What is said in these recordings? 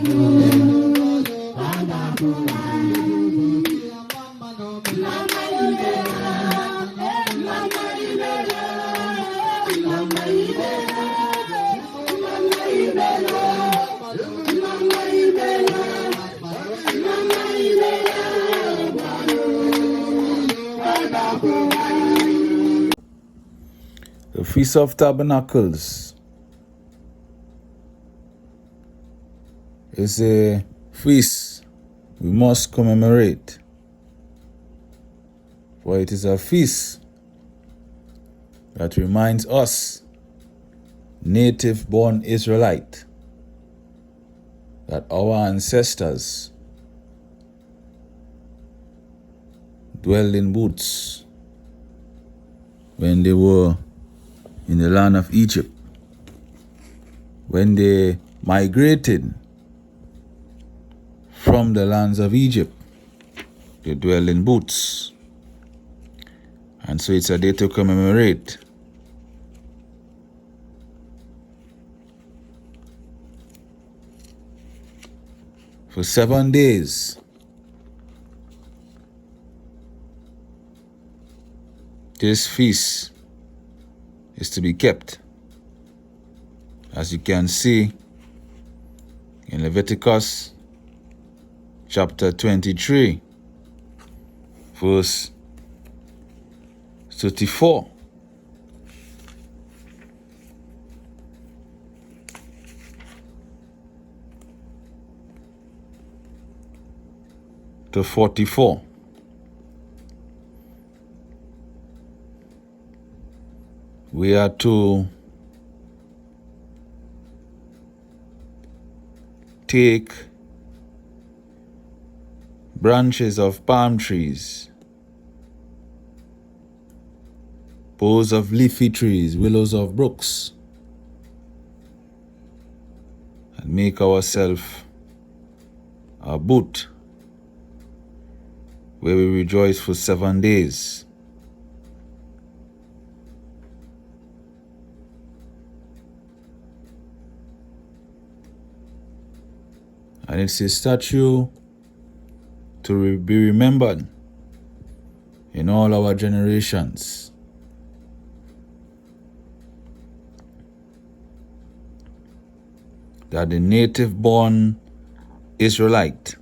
The Feast of Tabernacles is a feast we must commemorate, for it is a feast that reminds us, native-born Israelite, that our ancestors dwelled in booths when they were in the land of Egypt. When they migrated from the lands of Egypt, they dwell in booths. And so it's a day to commemorate. For 7 days, this feast is to be kept. As you can see in Leviticus chapter 23, verse 34. To 44. We are to take branches of palm trees, boughs of leafy trees, willows of brooks, and make ourselves a booth where we rejoice for 7 days. And it's a statue to be remembered in all our generations. That the native-born Israelite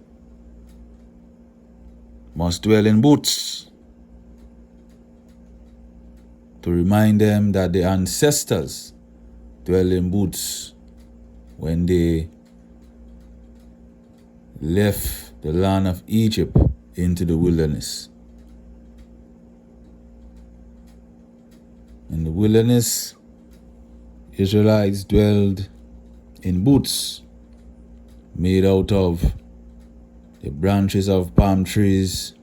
must dwell in booths, to remind them that the ancestors dwell in booths when they left the land of Egypt into the wilderness. In the wilderness, Israelites dwelled in booths made out of the branches of palm trees,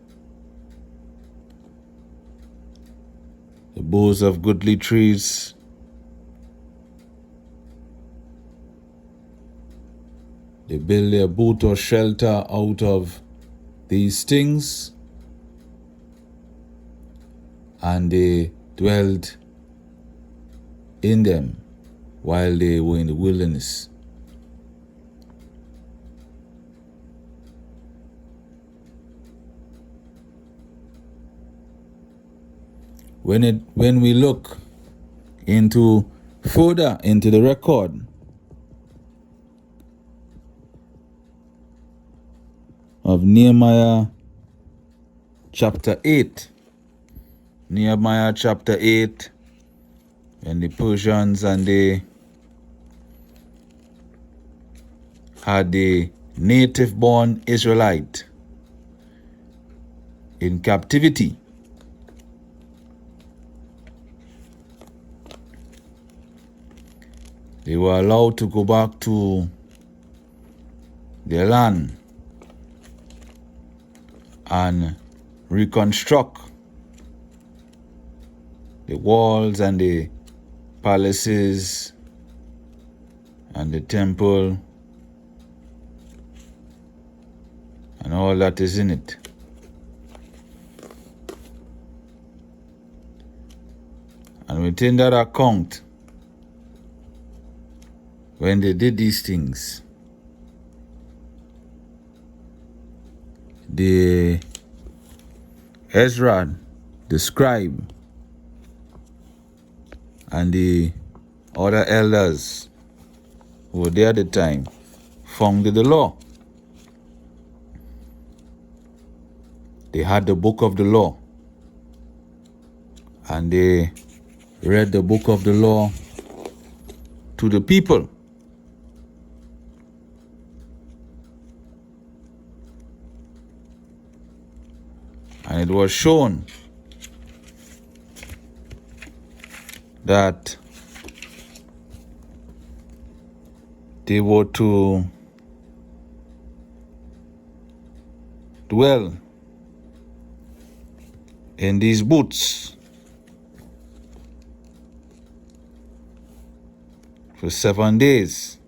the boughs of goodly trees, they build their booth or shelter out of these things, and they dwelled in them while they were in the wilderness. When we look further into the record of Nehemiah chapter 8, Nehemiah chapter 8, when the Persians and they had the native-born Israelite in captivity, they were allowed to go back to their land and reconstruct the walls and the palaces and the temple and all that is in it. And within that account, when they did these things, the Ezra, the scribe, and the other elders who were there at the time founded the law. They had the book of the law, and they read the book of the law to the people. And it was shown that they were to dwell in these booths for 7 days.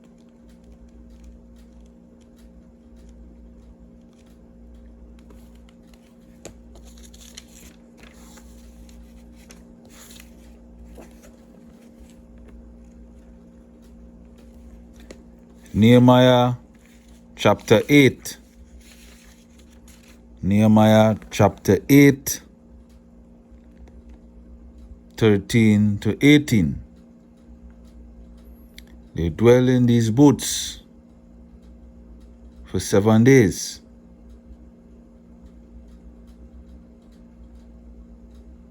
Nehemiah chapter 8. Nehemiah chapter 8, 13 to 18. They dwell in these booths for 7 days.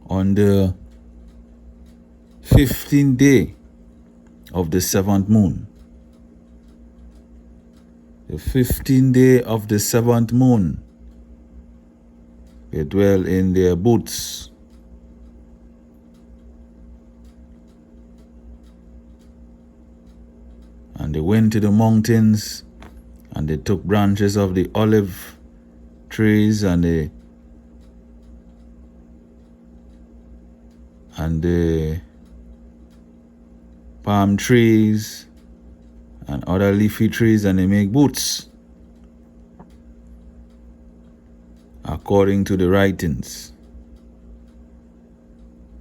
On the 15th day of the 7th moon. The 15th day of the 7th moon, they dwell in their booths. And they went to the mountains, and they took branches of the olive trees and the palm trees and other leafy trees, and they make booths according to the writings.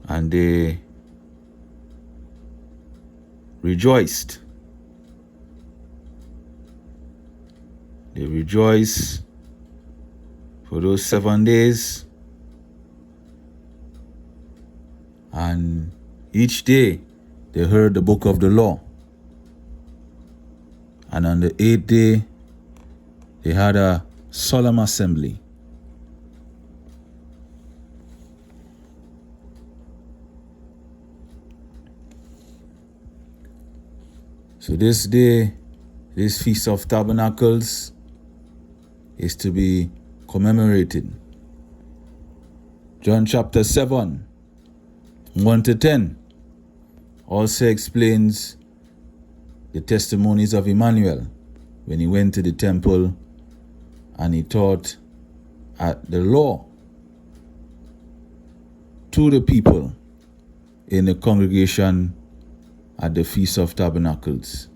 And they rejoiced. They rejoiced for those 7 days, and each day they heard the book of the law. And on the 8th day, they had a solemn assembly. So this day, this Feast of Tabernacles is to be commemorated. John chapter 7, 1 to 10 also explains the testimonies of Emmanuel when he went to the temple and he taught at the law to the people in the congregation at the Feast of Tabernacles.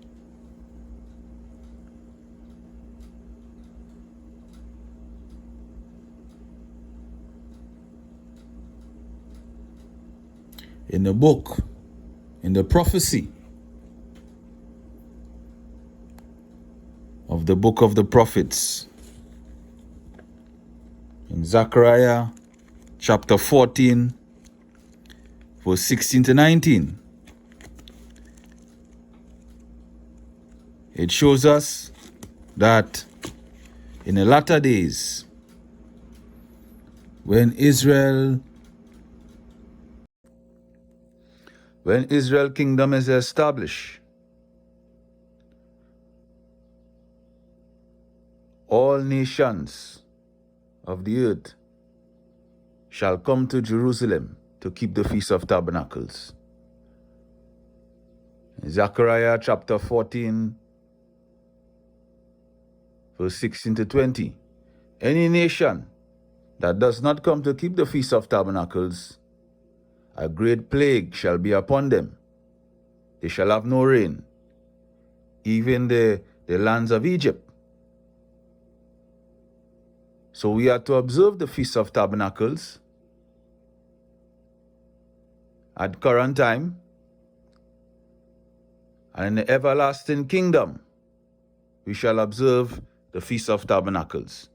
In the book, in the prophecy of the book of the prophets, in Zechariah chapter 14, verse 16 to 19, it shows us that in the latter days, when Israel kingdom is established, all nations of the earth shall come to Jerusalem to keep the Feast of Tabernacles. In Zechariah chapter 14, verse 16 to 20, any nation that does not come to keep the Feast of Tabernacles, a great plague shall be upon them. They shall have no rain, even the lands of Egypt. So we are to observe the Feast of Tabernacles at current time, and in the everlasting kingdom we shall observe the Feast of Tabernacles.